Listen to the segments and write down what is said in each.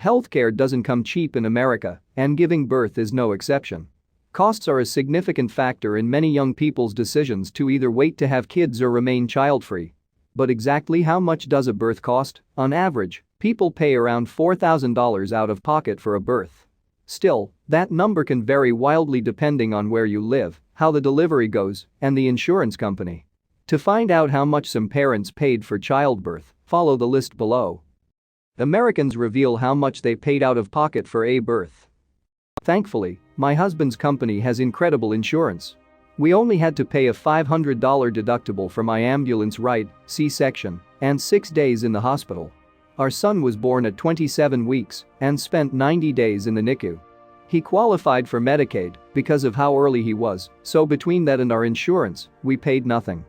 Healthcare doesn't come cheap in America, and giving birth is no exception. Costs are a significant factor in many young people's decisions to either wait to have kids or remain child-free. But exactly how much does a birth cost? On average, people pay around $4,000 out of pocket for a birth. Still, that number can vary wildly depending on where you live, how the delivery goes, and the insurance company. To find out how much some parents paid for childbirth, follow the list below. Americans reveal how much they paid out of pocket for a birth. Thankfully, my husband's company has incredible insurance. We only had to pay a $500 deductible for my ambulance ride, C-section, and 6 days in the hospital. Our son was born at 27 weeks and spent 90 days in the NICU. He qualified for Medicaid because of how early he was, so between that and our insurance, we paid nothing.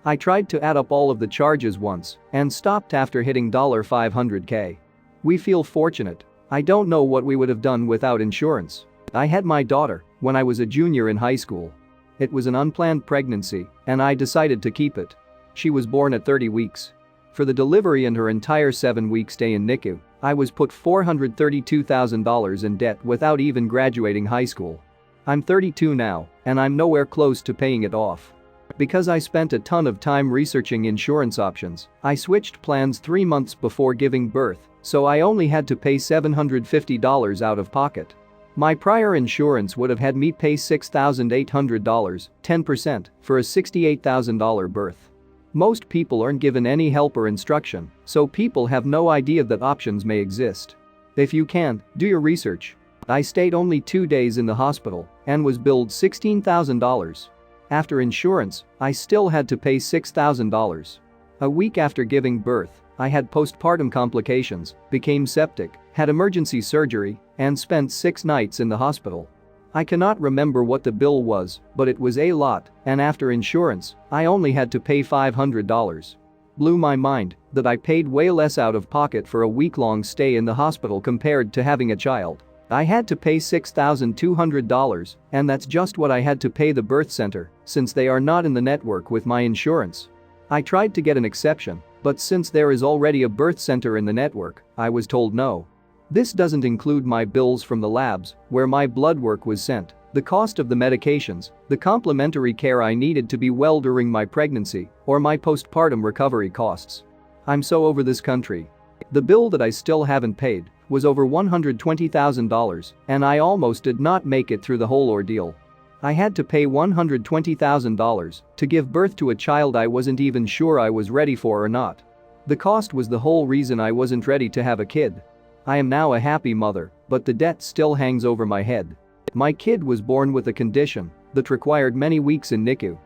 I tried to add up all of the charges once and stopped after hitting $500K. We feel fortunate. I don't know what we would have done without insurance. I had my daughter when I was a junior in high school. It was an unplanned pregnancy, and I decided to keep it. She was born at 30 weeks. For the delivery and her entire 7-week stay in NICU, I was put $432,000 in debt without even graduating high school. I'm 32 now, and I'm nowhere close to paying it off. Because I spent a ton of time researching insurance options, I switched plans 3 months before giving birth, so I only had to pay $750 out of pocket. My prior insurance would have had me pay $6,800, 10%, for a $68,000 birth. Most people aren't given any help or instruction, so people have no idea that options may exist. If you can, do your research. I stayed only 2 days in the hospital and was billed $16,000. After insurance, I still had to pay $6,000. A week after giving birth, I had postpartum complications, became septic, had emergency surgery, and spent 6 nights in the hospital. I cannot remember what the bill was, but it was a lot, and after insurance, I only had to pay $500. Blew my mind that I paid way less out of pocket for a week-long stay in the hospital compared to having a child. I had to pay $6,200, and that's just what I had to pay the birth center, since they are not in the network with my insurance. I tried to get an exception, but since there is already a birth center in the network, I was told no. This doesn't include my bills from the labs, where my blood work was sent, the cost of the medications, the complementary care I needed to be well during my pregnancy, or my postpartum recovery costs. I'm so over this country. The bill that I still haven't paid was over $120,000, and I almost did not make it through the whole ordeal. I had to pay $120,000 to give birth to a child I wasn't even sure I was ready for or not. The cost was the whole reason I wasn't ready to have a kid. I am now a happy mother, but the debt still hangs over my head. My kid was born with a condition that required many weeks in NICU.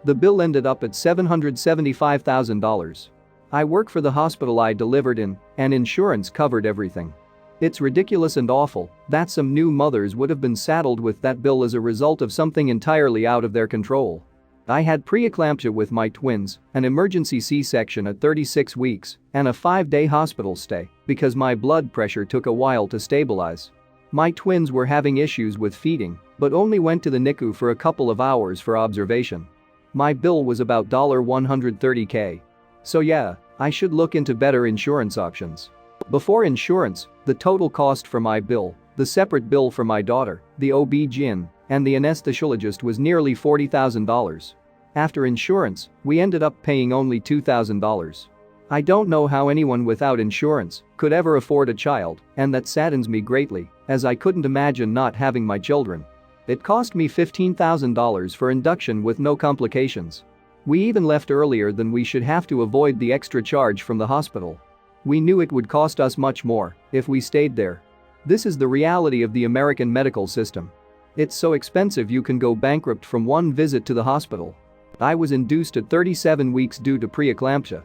The bill ended up at $775,000. I work for the hospital I delivered in, and insurance covered everything. It's ridiculous and awful that some new mothers would have been saddled with that bill as a result of something entirely out of their control. I had preeclampsia with my twins, an emergency C-section at 36 weeks, and a 5-day hospital stay because my blood pressure took a while to stabilize. My twins were having issues with feeding, but only went to the NICU for a couple of hours for observation. My bill was about $130K. So yeah, I should look into better insurance options. Before insurance, the total cost for my bill, the separate bill for my daughter, the OB-GYN, and the anesthesiologist was nearly $40,000. After insurance, we ended up paying only $2,000. I don't know how anyone without insurance could ever afford a child, and that saddens me greatly, as I couldn't imagine not having my children. It cost me $15,000 for induction with no complications. We even left earlier than we should have to avoid the extra charge from the hospital. We knew it would cost us much more if we stayed there. This is the reality of the American medical system. It's so expensive you can go bankrupt from one visit to the hospital. I was induced at 37 weeks due to preeclampsia.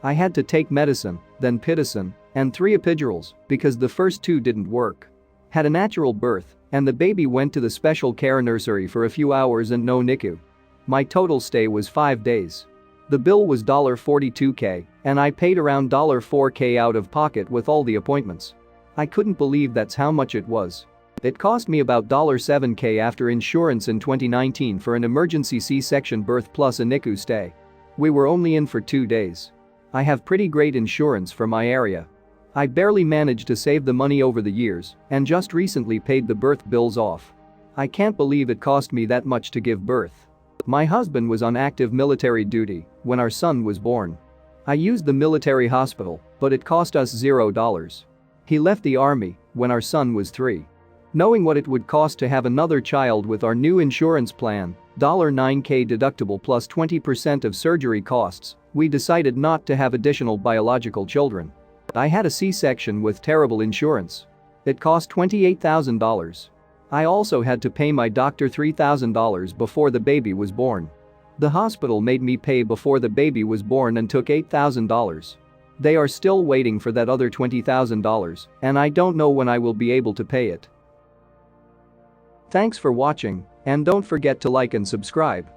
I had to take medicine, then pitocin, and 3 epidurals because the first 2 didn't work. Had a natural birth, and the baby went to the special care nursery for a few hours and no NICU. My total stay was 5 days. The bill was $42K, and I paid around $4K out of pocket with all the appointments. I couldn't believe that's how much it was. It cost me about $7K after insurance in 2019 for an emergency C-section birth plus a NICU stay. We were only in for 2 days. I have pretty great insurance for my area. I barely managed to save the money over the years and just recently paid the birth bills off. I can't believe it cost me that much to give birth. My husband was on active military duty when our son was born. I used the military hospital, but it cost us $0. He left the army when our son was 3. Knowing what it would cost to have another child with our new insurance plan, $9K deductible plus 20% of surgery costs, we decided not to have additional biological children. I had a C-section with terrible insurance. It cost $28,000. I also had to pay my doctor $3,000 before the baby was born. The hospital made me pay before the baby was born and took $8,000. They are still waiting for that other $20,000, and I don't know when I will be able to pay it. Thanks for watching, and don't forget to like and subscribe.